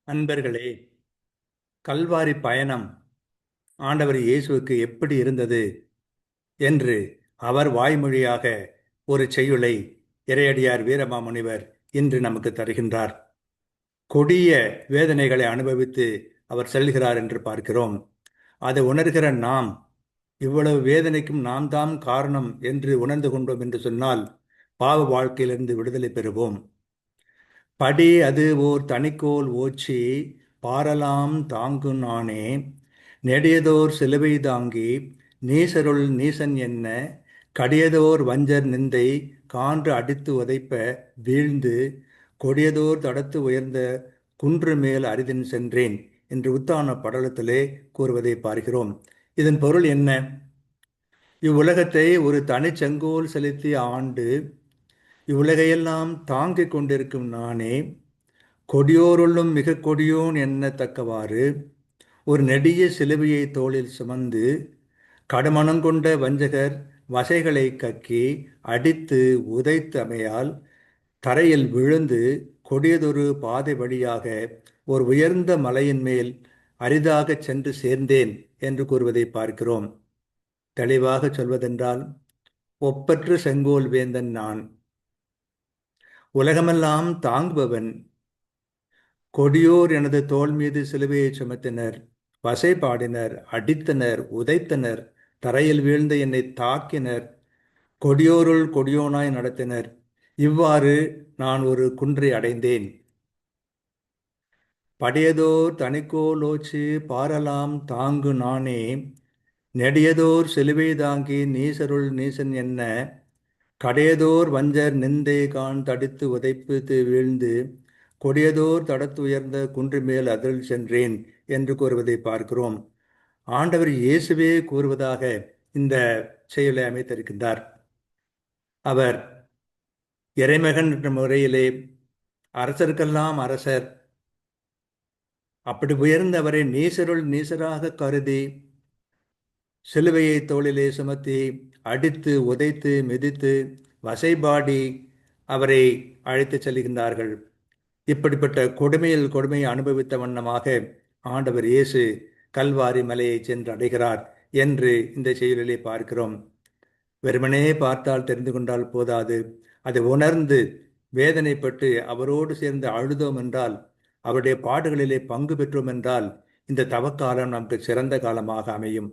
அன்பர்களே, கல்வாரி பயணம் ஆண்டவர் இயேசுவுக்கு எப்படி இருந்தது என்று அவர் வாய்மொழியாக ஒரு செய்யுளை இறையடியார் வீரமாமுனிவர் இன்று நமக்கு தருகின்றார். கொடிய வேதனைகளை அனுபவித்து அவர் செல்கிறார் என்று பார்க்கிறோம். அதை உணர்கிற நாம் இவ்வளவு வேதனைக்கும் நாம் தாம் காரணம் என்று உணர்ந்து கொண்டோம் என்று சொன்னால் பாவ வாழ்க்கையிலிருந்து விடுதலை பெறுவோம். படி அது ஓர் தனிக்கோல் ஓச்சி பாரலாம் தாங்கு நானே நெடியதோர் சிலுவை தாங்கி நீசருள் நீசன் என்ன கடியதோர் வஞ்சர் நிந்தை கான்று அடித்து உதைப்ப வீழ்ந்து கொடியதோர் தடத்து உயர்ந்த குன்று மேல் அரிதின் சென்றேன் என்று உத்தான படலத்திலே கூறுவதை பார்க்கிறோம். இதன் பொருள் என்ன? இவ்வுலகத்தை ஒரு தனிச்செங்கோல் செலுத்தி ஆண்டு இவ்வுலகையெல்லாம் தாங்கிக் கொண்டிருக்கும் நானே கொடியோருள்ளும் மிக கொடியோன் எண்ணத்தக்கவாறு ஒரு நெடிய சிலுவையை தோளில் சுமந்து கடுமணங்கொண்ட வஞ்சகர் வசைகளை கக்கி அடித்து உதைத்து அமையால் தரையில் விழுந்து கொடியதொரு பாதை வழியாக ஒரு உயர்ந்த மலையின் மேல் அரிதாகச் சென்று சேர்ந்தேன் என்று கூறுவதை பார்க்கிறோம். தெளிவாக சொல்வதென்றால், ஒப்பற்ற செங்கோல் வேந்தன் நான், உலகமெல்லாம் தாங்குபவன். கொடியோர் எனது தோள் மீது சிலுவையை சுமத்தினர், வசை பாடினர், அடித்தனர், உதைத்தனர், தரையில் வீழ்ந்த என்னை தாக்கினர், கொடியோருள் கொடியோனாய் நடத்தினர். இவ்வாறு நான் ஒரு குன்றை அடைந்தேன். படையதோர் தனிக்கோலோச்சு பாரலாம் தாங்கு நானே நெடியதோர் சிலுவை தாங்கி நீசருள் நீசன் என்ன கடையதோர் வஞ்சர் நிந்தை கான் தடித்து உதைப்பு வீழ்ந்து கொடியதோர் தடத்து உயர்ந்த குன்று மேல் அதில் சென்றேன் என்று கூறுவதை பார்க்கிறோம். ஆண்டவர் இயேசுவே கூறுவதாக இந்த செயலை அமைத்திருக்கின்றார். அவர் இறைமகன் என்ற முறையிலே அரசருக்கெல்லாம் அரசர், அப்படி உயர்ந்தவரை நீசருள் நீசராக கருதி சிலுவையை தோளிலே சுமத்தி அடித்து உதைத்து மிதித்து வசைபாடி அவரை அழைத்து செல்கின்றார்கள். இப்படிப்பட்ட கொடுமையில் கொடுமையை அனுபவித்த வண்ணமாக ஆண்டவர் இயேசு கல்வாரி மலையை சென்று அடைகிறார் என்று இந்த செயலிலே பார்க்கிறோம். வெறுமனே பார்த்தால் தெரிந்து கொண்டால் போதாது, அதை உணர்ந்து வேதனைப்பட்டு அவரோடு சேர்ந்து அழுதோம் என்றால், அவருடைய பாடுகளிலே பங்கு பெற்றோம் என்றால் இந்த தவக்காலம் நமக்கு சிறந்த காலமாக அமையும்.